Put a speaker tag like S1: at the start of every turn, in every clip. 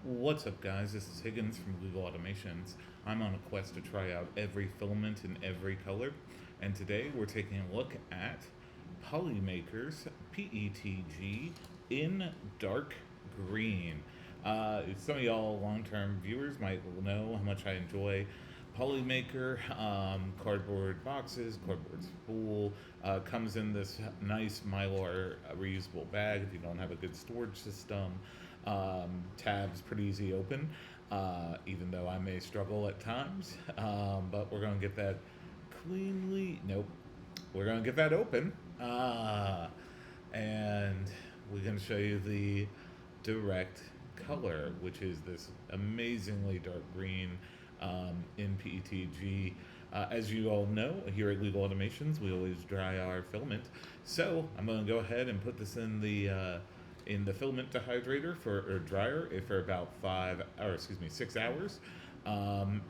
S1: What's up, guys? This is Higgins from Legal Automations. I'm on a quest to try out every filament in every color, and today we're taking a look at Polymaker's PETG in dark green. Some of y'all long-term viewers might know how much I enjoy Polymaker. Cardboard boxes, cardboard spool, comes in this nice Mylar reusable bag if you don't have a good storage system. Tabs pretty easy open, even though I may struggle at times, but we're going to get that cleanly, nope, we're going to get that open, and we're going to show you the direct color, which is this amazingly dark green in PETG. As you all know, here at Legal Automations, we always dry our filament, so I'm going to go ahead and put this in the filament dehydrator or dryer for about 6 hours,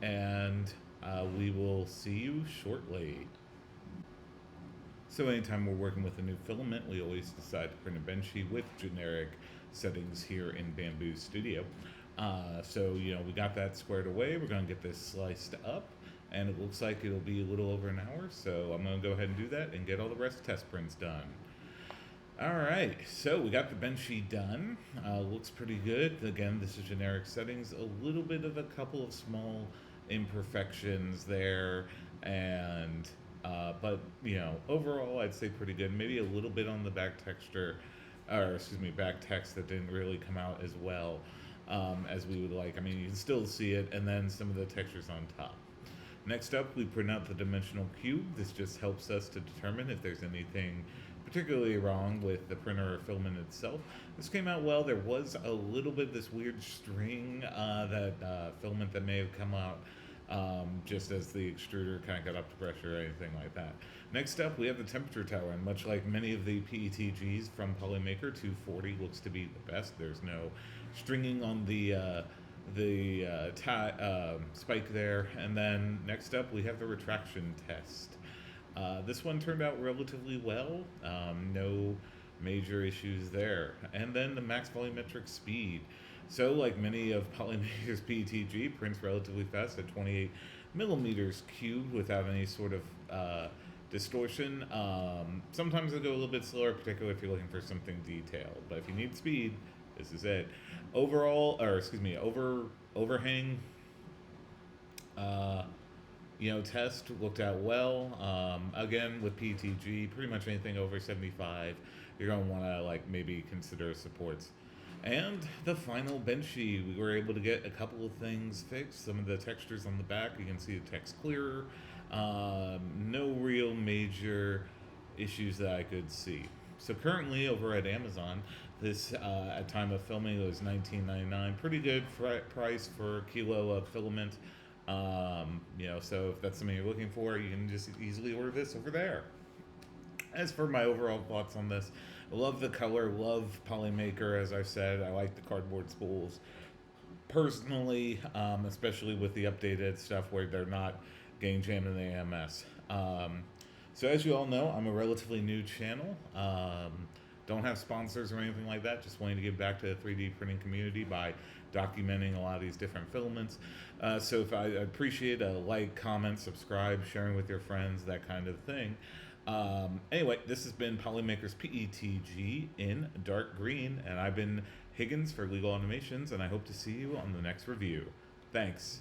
S1: and we will see you shortly. So anytime we're working with a new filament, we always decide to print a bench sheet with generic settings here in Bamboo Studio. So we got that squared away. We're going to get this sliced up, and it looks like it'll be a little over an hour, so I'm going to go ahead and do that and get all the rest test prints done. Alright, so we got the bench sheet done. Looks pretty good. Again, this is generic settings. A little bit of a couple of small imperfections there, and but overall I'd say pretty good. Maybe a little bit on the back texture, back text that didn't really come out as well as we would like. I mean, you can still see it, and then some of the textures on top. Next up, we print out the dimensional cube. This just helps us to determine if there's anything particularly wrong with the printer or filament itself. This came out well. There was a little bit of this weird string filament that may have come out just as the extruder kind of got up to pressure or anything like that. Next up, we have the temperature tower, and much like many of the PETGs from Polymaker, 240 looks to be the best. There's no stringing on the spike there. And then next up, we have the retraction test. This one turned out relatively well, no major issues there. And then the max volumetric speed. So like many of Polymaker's PETG, prints relatively fast at 28 millimeters cubed without any sort of distortion. Sometimes it'll go a little bit slower, particularly if you're looking for something detailed. But if you need speed, this is it. Overhang. Test looked out well. Again, with PETG, pretty much anything over 75, you're going to want to maybe consider supports. And the final bench sheet, we were able to get a couple of things fixed. Some of the textures on the back, you can see the text clearer. No real major issues that I could see. So currently over at Amazon, this at time of filming was $19.99. Pretty good price for a kilo of filament. So if that's something you're looking for, you can just easily order this over there. As for my overall thoughts on this, I love the color, love Polymaker, as I've said. I like the cardboard spools personally, especially with the updated stuff where they're not getting jammed in the AMS. So as you all know, I'm a relatively new channel. Don't have sponsors or anything like that, just wanting to give back to the 3D printing community by documenting a lot of these different filaments. So if I appreciate a like, comment, subscribe, sharing with your friends, that kind of thing. Anyway, this has been Polymaker's PETG in dark green, and I've been Higgins for Legal Automations, and I hope to see you on the next review. Thanks.